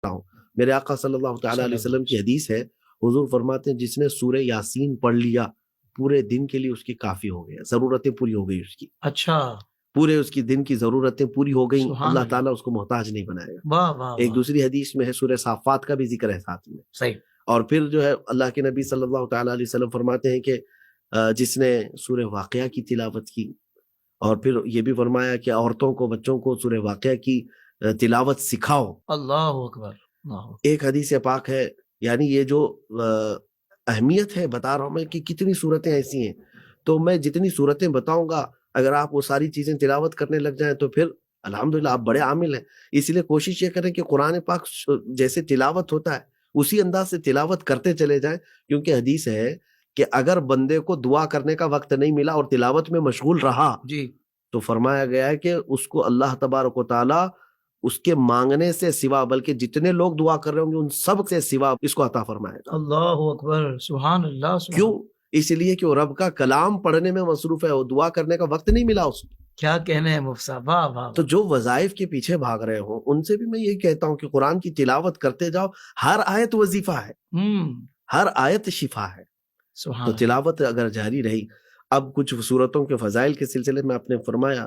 ہوں. میرے آقا صلی اللہ تعالیٰ علیہ وسلم کی حدیث ہے، حضور فرماتے ہیں جس نے سورہ یاسین پڑھ لیا پورے دن کے لیے اس کی کافی ہو گیا، ضرورتیں پوری ہو گئی اس کی. اچھا، پورے اس کی دن کی ضرورتیں پوری ہو گئیں، سبحان اللہ تعالیٰ اس کو محتاج نہیں بنائے گا. واہ واہ ایک واہ، دوسری حدیث میں ہے، سورہ صافات کا بھی ذکر ہے ساتھ میں. صحیح. اور پھر جو ہے اللہ کے نبی صلی اللہ تعالیٰ علیہ وسلم فرماتے ہیں کہ جس نے سورہ واقعہ کی تلاوت کی، اور پھر یہ بھی فرمایا کہ عورتوں کو بچوں کو سورہ واقعہ کی تلاوت سکھاؤ. اللہ اکبر، اللہ اکبر. ایک حدیث پاک ہے، یعنی یہ جو اہمیت ہے بتا رہا ہوں میں کہ کتنی صورتیں ایسی ہیں. تو میں جتنی صورتیں بتاؤں گا اگر آپ وہ ساری چیزیں تلاوت کرنے لگ جائیں تو پھر الحمدللہ آپ بڑے عامل ہیں. اس لیے کوشش یہ کریں کہ قرآن پاک جیسے تلاوت ہوتا ہے اسی انداز سے تلاوت کرتے چلے جائیں، کیونکہ حدیث ہے کہ اگر بندے کو دعا کرنے کا وقت نہیں ملا اور تلاوت میں مشغول رہا جی، تو فرمایا گیا ہے کہ اس کو اللہ تبارک و تعالی اس کے مانگنے سے سوا، بلکہ جتنے لوگ دعا کر رہے ہوں گے ان سب سے سوا اس کو عطا فرمائے گا. اللہ اکبر، سبحان اللہ. کیوں؟ اس لیے کہ وہ رب کا کلام پڑھنے میں مصروف ہے، وہ دعا کرنے کا وقت نہیں ملا اس کو. کیا کہنے ہیں مفتی صاحب، واہ واہ. تو جو وظائف کے پیچھے بھاگ رہے ہوں ان سے بھی میں یہی کہتا ہوں کہ قرآن کی تلاوت کرتے جاؤ. ہر آیت وظیفہ ہے، ہر آیت شفا ہے. سبحان تو تلاوت اگر جاری رہی. اب کچھ صورتوں کے فضائل کے سلسلے میں آپ نے فرمایا،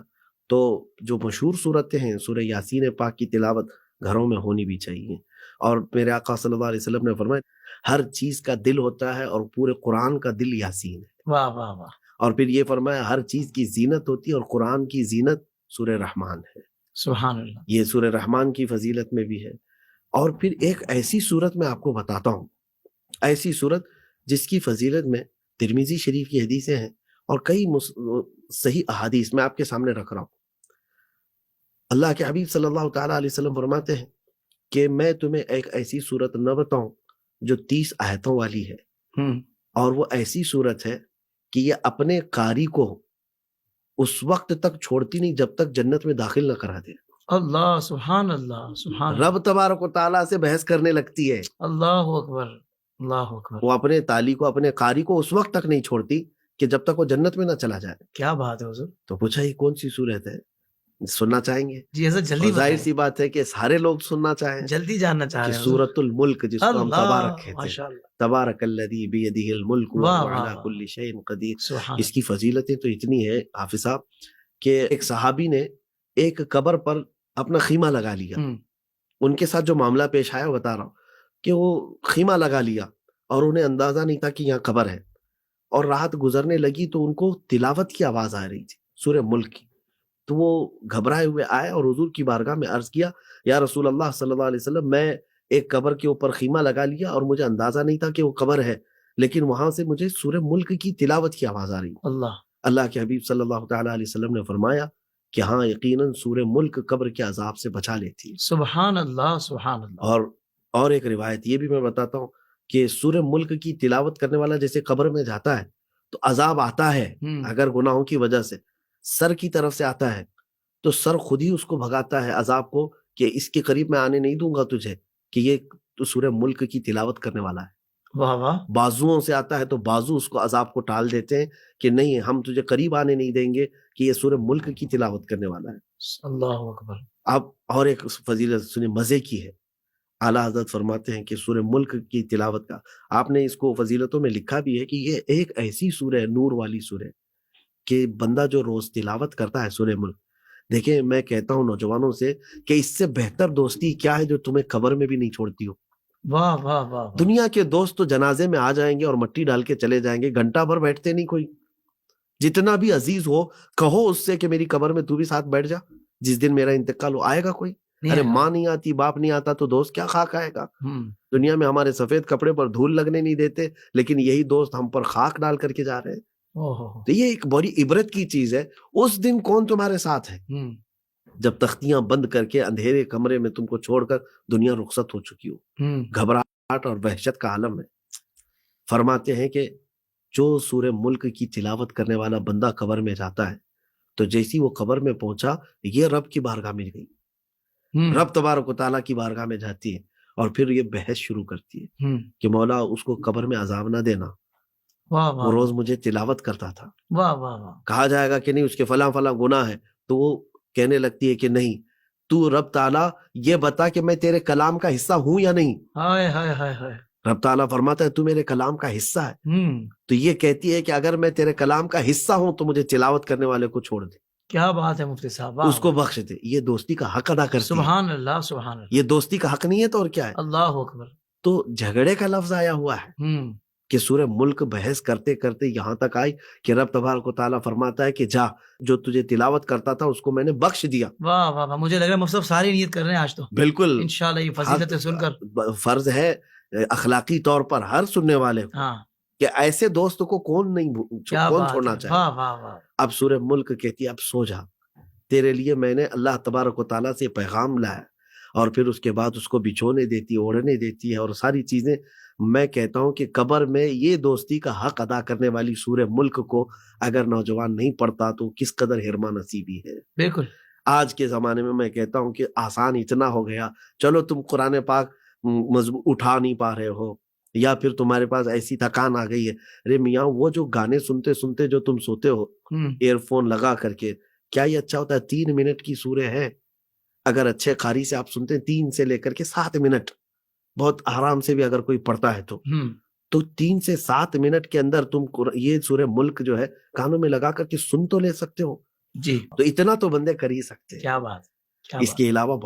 تو جو مشہور صورتیں ہیں سورہ یاسین پاک کی تلاوت گھروں میں ہونی بھی چاہیے. اور میرے آقا صلی اللہ علیہ وسلم نے فرمایا ہر چیز کا دل ہوتا ہے اور پورے قرآن کا دل یاسین ہے. واہ واہ واہ. اور پھر یہ فرمایا ہر چیز کی زینت ہوتی ہے اور قرآن کی زینت سورہ رحمان ہے. سبحان اللہ. یہ سورہ رحمان کی فضیلت میں بھی ہے. اور پھر ایک ایسی صورت میں آپ کو بتاتا ہوں، ایسی صورت جس کی فضیلت میں ترمذی شریف کی حدیثیں ہیں اور کئی صحیح احادیث میں آپ کے سامنے رکھ رہا ہوں. اللہ کے حبیب صلی اللہ تعالیٰ علیہ وسلم فرماتے ہیں کہ میں تمہیں ایک ایسی صورت نہ بتاؤں جو 30 آیتوں والی ہے، اور وہ ایسی صورت ہے کہ یہ اپنے قاری کو اس وقت تک چھوڑتی نہیں جب تک جنت میں داخل نہ کرا دے. اللہ، سبحان اللہ، سبحان رب تبارک و تعالیٰ سے بحث کرنے لگتی ہے. اللہ اکبر، اللہ اکبر. وہ اپنے تالی کو، اپنے قاری کو اس وقت تک نہیں چھوڑتی کہ جب تک وہ جنت میں نہ چلا جائے. کیا بات ہے حضور. تو پوچھا یہ کون سی صورت ہے؟ سننا چاہیں گے؟ جی حضرت جلدی ظاہر سی بات ہے کہ سارے لوگ سننا چاہیں، جلدی جاننا چاہ رہے ہیں. سورۃ الملک، جس کو ہم تبارک کہتے ہیں. ماشاء اللہ. تبارک الذی بیدہ الملک وہو علی کل شیء قدیر. اس کی فضیلتیں تو اتنی ہے حافظ صاحب کہ ایک صحابی نے ایک قبر پر اپنا خیمہ لگا لیا. ان کے ساتھ جو معاملہ پیش آیا بتا رہا ہوں کہ وہ خیمہ لگا لیا اور انہیں اندازہ نہیں تھا کہ یہاں قبر ہے، اور رات گزرنے لگی تو ان کو تلاوت کی آواز آ رہی تھی سورہ ملک کی. تو وہ گھبرائے ہوئے آئے اور حضور کی بارگاہ میں عرض کیا یا رسول اللہ صلی اللہ علیہ وسلم، میں ایک قبر کے اوپر خیمہ لگا لیا اور مجھے اندازہ نہیں تھا کہ وہ قبر ہے، لیکن وہاں سے مجھے سورہ ملک کی تلاوت کی آواز آ رہی. اللہ کے حبیب صلی اللہ تعالیٰ علیہ وسلم نے فرمایا کہ ہاں یقیناً سورہ ملک قبر کے عذاب سے بچا لیتی. سبحان اللہ، سبحان اللہ. اور ایک روایت یہ بھی میں بتاتا ہوں کہ سورہ ملک کی تلاوت کرنے والا جیسے قبر میں جاتا ہے تو عذاب آتا ہے اگر گناہوں کی وجہ سے سر کی طرف سے آتا ہے تو سر خود ہی اس کو بھگاتا ہے عذاب کو کہ اس کے قریب میں آنے نہیں دوں گا تجھے، کہ یہ تو سورہ ملک کی تلاوت کرنے والا ہے. واہ واہ. بازوؤں سے آتا ہے تو بازو اس کو عذاب کو ٹال دیتے ہیں کہ نہیں ہم تجھے قریب آنے نہیں دیں گے کہ یہ سورہ ملک کی تلاوت کرنے والا ہے. اللہ اکبر. اب اور ایک فضیلت سنیں مزے کی ہے. اعلیٰ حضرت فرماتے ہیں کہ سورہ ملک کی تلاوت کا آپ نے اس کو فضیلتوں میں لکھا بھی ہے کہ یہ ایک ایسی سورہ ہے، نور والی سورہ، کہ بندہ جو روز تلاوت کرتا ہے سورہ ملک، دیکھیں میں کہتا ہوں نوجوانوں سے کہ اس سے بہتر دوستی کیا ہے جو تمہیں قبر میں بھی نہیں چھوڑتی ہو. واہ واہ واہ. دنیا کے دوست تو جنازے میں آ جائیں گے اور مٹی ڈال کے چلے جائیں گے، گھنٹہ بھر بیٹھتے نہیں کوئی. جتنا بھی عزیز ہو کہو اس سے کہ میری قبر میں تو بھی ساتھ بیٹھ جا، جس دن میرا انتقال ہو. آئے گا کوئی؟ ارے ماں نہیں آتی، باپ نہیں آتا تو دوست کیا خاک آئے گا. دنیا میں ہمارے سفید کپڑے پر دھول لگنے نہیں دیتے، لیکن یہی دوست ہم پر خاک ڈال کر کے جا رہے ہیں. تو یہ ایک بڑی عبرت کی چیز ہے. اس دن کون تمہارے ساتھ ہے جب تختیاں بند کر کے اندھیرے کمرے میں تم کو چھوڑ کر دنیا رخصت ہو چکی ہو. گھبراہٹ اور وحشت کا عالم ہے. فرماتے ہیں کہ جو سورہ ملک کی تلاوت کرنے والا بندہ قبر میں جاتا ہے تو جیسی وہ قبر میں پہنچا یہ رب کی بارگاہ میں گئی، رب تبارک و تعالیٰ کی بارگاہ میں جاتی ہے اور پھر یہ بحث شروع کرتی ہے کہ مولا اس کو قبر میں عذاب نہ دینا، وہ روز مجھے تلاوت کرتا تھا. کہا جائے گا کہ نہیں اس کے فلاں فلاں گناہ ہے تو وہ کہنے لگتی ہے کہ نہیں تو رب تعالیٰ یہ بتا کہ میں تیرے کلام کا حصہ ہوں یا نہیں. ہائے ہائے ہائے ہائے. رب تعالیٰ فرماتا ہے تو میرے کلام کا حصہ ہے. ہم، تو یہ کہتی ہے کہ اگر میں تیرے کلام کا حصہ ہوں تو مجھے تلاوت کرنے والے کو چھوڑ دے, کیا بات ہے مفتی صاحب, واہ اس کو بخش دے. یہ دوستی کا حق ادا کرتی ہے. سبحان اللہ سبحان اللہ. یہ دوستی کا حق نہیں ہے تو اور کیا ہے. اللہ اکبر. تو جھگڑے کا لفظ آیا ہوا ہے ہم، کہ سورہ ملک بحث کرتے کرتے یہاں تک آئی کہ رب تبارک و تعالیٰ فرماتا ہے کہ جا, جو تجھے تلاوت کرتا تھا اس کو میں نے بخش دیا. واہ واہ واہ. مجھے لگ رہا ہے مفتی صاحب ساری نیت کر رہے ہیں آج تو بالکل انشاءاللہ یہ فضیلت سن کر. فرض ہے اخلاقی طور پر ہر سننے والے کو ہاں کہ ایسے دوست کو کون نہیں کیا کون بات چھوڑنا ہے. چاہے. واہ واہ واہ. اب سورہ ملک کہتی ہے اب سو جا, تیرے لیے میں نے اللہ تبارک و تعالیٰ سے پیغام لایا, اور پھر اس کے بعد اس کو بچھونے دیتی ہے, اوڑھنے دیتی ہے اور ساری چیزیں. میں کہتا ہوں کہ قبر میں یہ دوستی کا حق ادا کرنے والی سورہ ملک کو اگر نوجوان نہیں پڑھتا تو کس قدر حرمہ نصیبی ہے. بالکل. آج کے زمانے میں کہتا ہوں کہ آسان اتنا ہو گیا, چلو تم قرآن پاک اٹھا نہیں پا رہے ہو یا پھر تمہارے پاس ایسی تھکان آ گئی ہے, ارے میاں وہ جو گانے سنتے سنتے جو تم سوتے ہو ایئر فون لگا کر کے, کیا یہ اچھا ہوتا ہے؟ 3 منٹ کی سورہ ہے, اگر اچھے قاری سے آپ سنتے ہیں 3 سے لے کر کے 7 منٹ بہت آرام سے بھی اگر کوئی پڑھتا ہے تو 3 سے 7 منٹ کے اندر تم یہ سورہ ملک جو ہے کانوں میں لگا کر کے سن تو لے سکتے ہو. جی تو اتنا تو بندے کر ہی سکتے ہیں. کیا بات. اس کے علاوہ